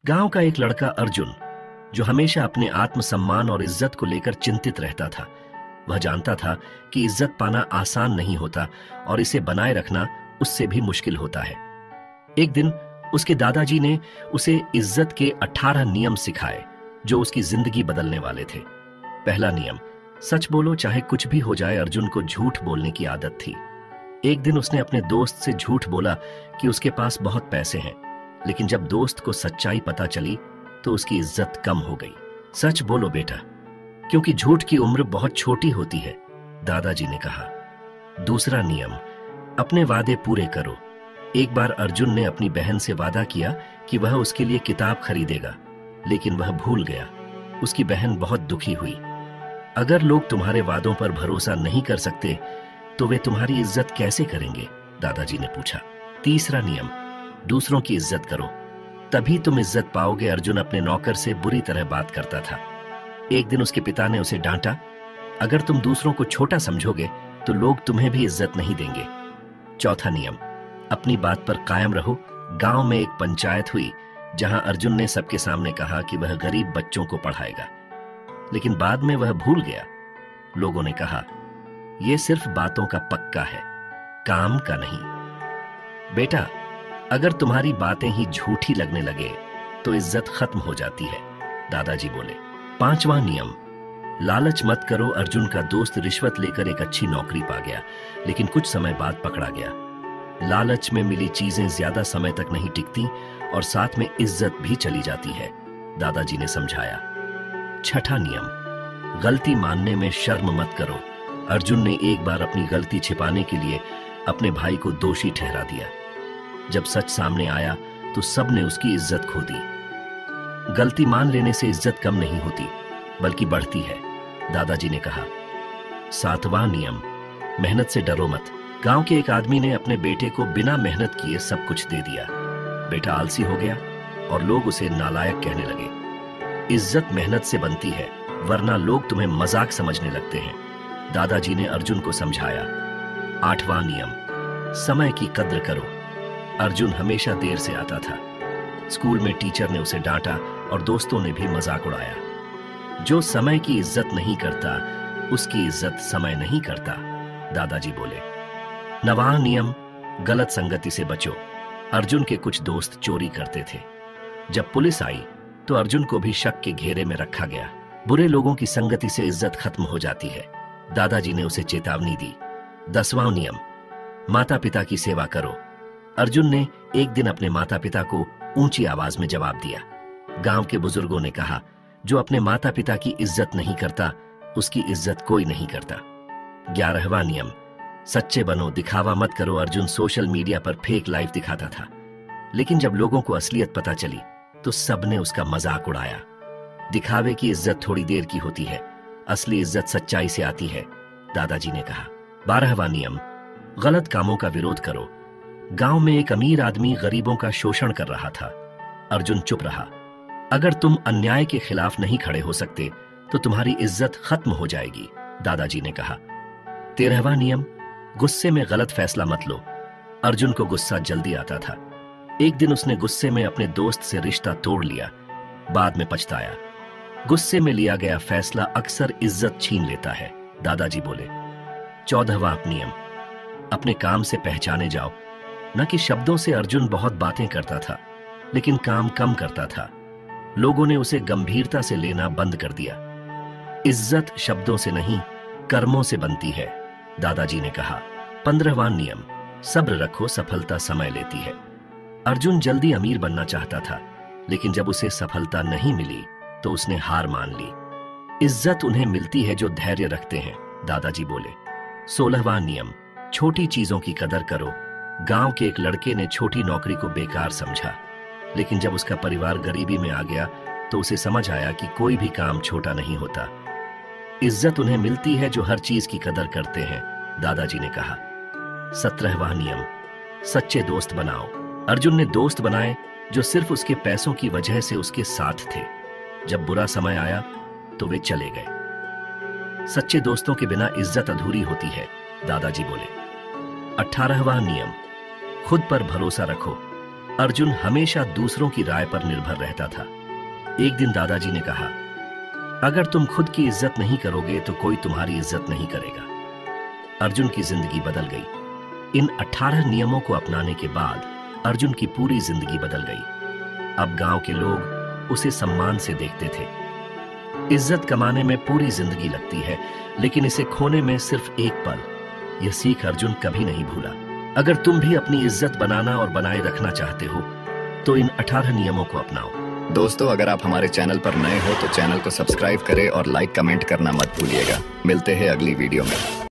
गांव का एक लड़का अर्जुन, जो हमेशा अपने आत्मसम्मान और इज्जत को लेकर चिंतित रहता था, वह जानता था कि इज्जत पाना आसान नहीं होता और इसे बनाए रखना उससे भी मुश्किल होता है। एक दिन उसके दादाजी ने उसे इज्जत के 18 नियम सिखाए जो उसकी जिंदगी बदलने वाले थे। पहला नियम, सच बोलो चाहे कुछ भी हो जाए। अर्जुन को झूठ बोलने की आदत थी। एक दिन उसने अपने दोस्त से झूठ बोला कि उसके पास बहुत पैसे हैं, लेकिन जब दोस्त को सच्चाई पता चली तो उसकी इज्जत कम हो गई। सच बोलो बेटा, क्योंकि झूठ की उम्र बहुत छोटी होती है, दादाजी ने कहा। दूसरा नियम, अपने वादे पूरे करो। एक बार अर्जुन ने अपनी बहन से वादा किया कि वह उसके लिए किताब खरीदेगा, लेकिन वह भूल गया। उसकी बहन बहुत दुखी हुई। अगर लोग तुम्हारे वादों पर भरोसा नहीं कर सकते तो वे तुम्हारी इज्जत कैसे करेंगे, दादाजी ने पूछा। तीसरा नियम, दूसरों की इज्जत करो, तभी तुम इज्जत पाओगे। अर्जुन अपने नौकर से बुरी तरह बात करता था। एक दिन उसके पिता ने उसे डांटा, अगर तुम दूसरों को छोटा समझोगे तो लोग तुम्हें भी इज्जत नहीं देंगे। चौथा नियम, अपनी बात पर कायम रहो। गांव में एक पंचायत हुई जहां अर्जुन ने सबके सामने कहा कि वह गरीब बच्चों को पढ़ाएगा, लेकिन बाद में वह भूल गया। लोगों ने कहा, यह सिर्फ बातों का पक्का है, काम का नहीं। बेटा, अगर तुम्हारी बातें ही झूठी लगने लगे तो इज्जत खत्म हो जाती है, दादाजी बोले। पांचवा नियम, लालच मत करो। अर्जुन का दोस्त रिश्वत लेकर एक अच्छी नौकरी पा गया, लेकिन कुछ समय बाद पकड़ा गया। लालच में मिली चीजें ज्यादा समय तक नहीं टिकती और साथ में इज्जत भी चली जाती है, दादाजी ने समझाया। छठा नियम, गलती मानने में शर्म मत करो। अर्जुन ने एक बार अपनी गलती छिपाने के लिए अपने भाई को दोषी ठहरा दिया। जब सच सामने आया तो सबने उसकी इज्जत खो दी। गलती मान लेने से इज्जत कम नहीं होती बल्कि बढ़ती है, दादाजी ने कहा। सातवां नियम, मेहनत से डरो मत। गांव के एक आदमी ने अपने बेटे को बिना मेहनत किए सब कुछ दे दिया। बेटा आलसी हो गया और लोग उसे नालायक कहने लगे। इज्जत मेहनत से बनती है, वरना लोग तुम्हें मजाक समझने लगते हैं, दादाजी ने अर्जुन को समझाया। आठवां नियम, समय की कद्र करो। अर्जुन हमेशा देर से आता था। स्कूल में टीचर ने उसे डांटा और दोस्तों ने भी मजाक उड़ाया। जो समय की इज्जत नहीं करता उसकी इज्जत समय नहीं करता, दादाजी बोले। नवां नियम, गलत संगति से बचो। अर्जुन के कुछ दोस्त चोरी करते थे। जब पुलिस आई तो अर्जुन को भी शक के घेरे में रखा गया। बुरे लोगों की संगति से इज्जत खत्म हो जाती है, दादाजी ने उसे चेतावनी दी। 10वां नियम, माता पिता की सेवा करो। अर्जुन ने एक दिन अपने माता पिता को ऊंची आवाज में जवाब दिया। गांव के बुजुर्गों ने कहा, जो अपने माता पिता की इज्जत नहीं करता उसकी इज्जत कोई नहीं करता। 11वां नियम, सच्चे बनो, दिखावा मत करो। अर्जुन सोशल मीडिया पर फेक लाइफ दिखाता था, लेकिन जब लोगों को असलियत पता चली तो सबने उसका मजाक उड़ाया। दिखावे की इज्जत थोड़ी देर की होती है, असली इज्जत सच्चाई से आती है, दादाजी ने कहा। 12वां नियम, गलत कामों का विरोध करो। गांव में एक अमीर आदमी गरीबों का शोषण कर रहा था। अर्जुन चुप रहा। अगर तुम अन्याय के खिलाफ नहीं खड़े हो सकते तो तुम्हारी इज्जत खत्म हो जाएगी, दादाजी ने कहा। 13वां नियम, गुस्से में गलत फैसला मत लो। अर्जुन को गुस्सा जल्दी आता था। एक दिन उसने गुस्से में अपने दोस्त से रिश्ता तोड़ लिया, बाद में पछताया। गुस्से में लिया गया फैसला अक्सर इज्जत छीन लेता है, दादाजी बोले। 14वां नियम, अपने काम से पहचाने जाओ। न कि शब्दों से अर्जुन बहुत बातें करता था, लेकिन काम कम करता था। लोगों ने उसे गंभीरता से लेना बंद कर दिया। इज्जत शब्दों से नहीं, कर्मों से बनती है, दादाजी ने कहा। 15वां नियम, सब्र रखो, सफलता समय लेती है। अर्जुन जल्दी अमीर बनना चाहता था, लेकिन जब उसे सफलता नहीं मिली तो उसने हार मान ली। इज्जत उन्हें मिलती है जो धैर्य रखते हैं, दादाजी बोले। 16वां नियम, छोटी चीजों की कदर करो। गांव के एक लड़के ने छोटी नौकरी को बेकार समझा, लेकिन जब उसका परिवार गरीबी में आ गया तो उसे समझ आया कि कोई भी काम छोटा नहीं होता। इज्जत उन्हें मिलती है जो हर चीज की कदर करते हैं, दादाजी ने कहा। 17वां नियम, सच्चे दोस्त बनाओ। अर्जुन ने दोस्त बनाए जो सिर्फ उसके पैसों की वजह से उसके साथ थे। जब बुरा समय आया तो वे चले गए। सच्चे दोस्तों के बिना इज्जत अधूरी होती है, दादाजी बोले। 18वां नियम, खुद पर भरोसा रखो। अर्जुन हमेशा दूसरों की राय पर निर्भर रहता था। एक दिन दादाजी ने कहा, अगर तुम खुद की इज्जत नहीं करोगे तो कोई तुम्हारी इज्जत नहीं करेगा। अर्जुन की जिंदगी बदल गई। इन 18 नियमों को अपनाने के बाद अर्जुन की पूरी जिंदगी बदल गई। अब गांव के लोग उसे सम्मान से देखते थे। इज्जत कमाने में पूरी जिंदगी लगती है, लेकिन इसे खोने में सिर्फ एक पल। यह सीख अर्जुन कभी नहीं भूला। अगर तुम भी अपनी इज्जत बनाना और बनाए रखना चाहते हो तो इन 18 नियमों को अपनाओ। दोस्तों, अगर आप हमारे चैनल पर नए हो तो चैनल को सब्सक्राइब करें और लाइक कमेंट करना मत भूलिएगा। मिलते हैं अगली वीडियो में।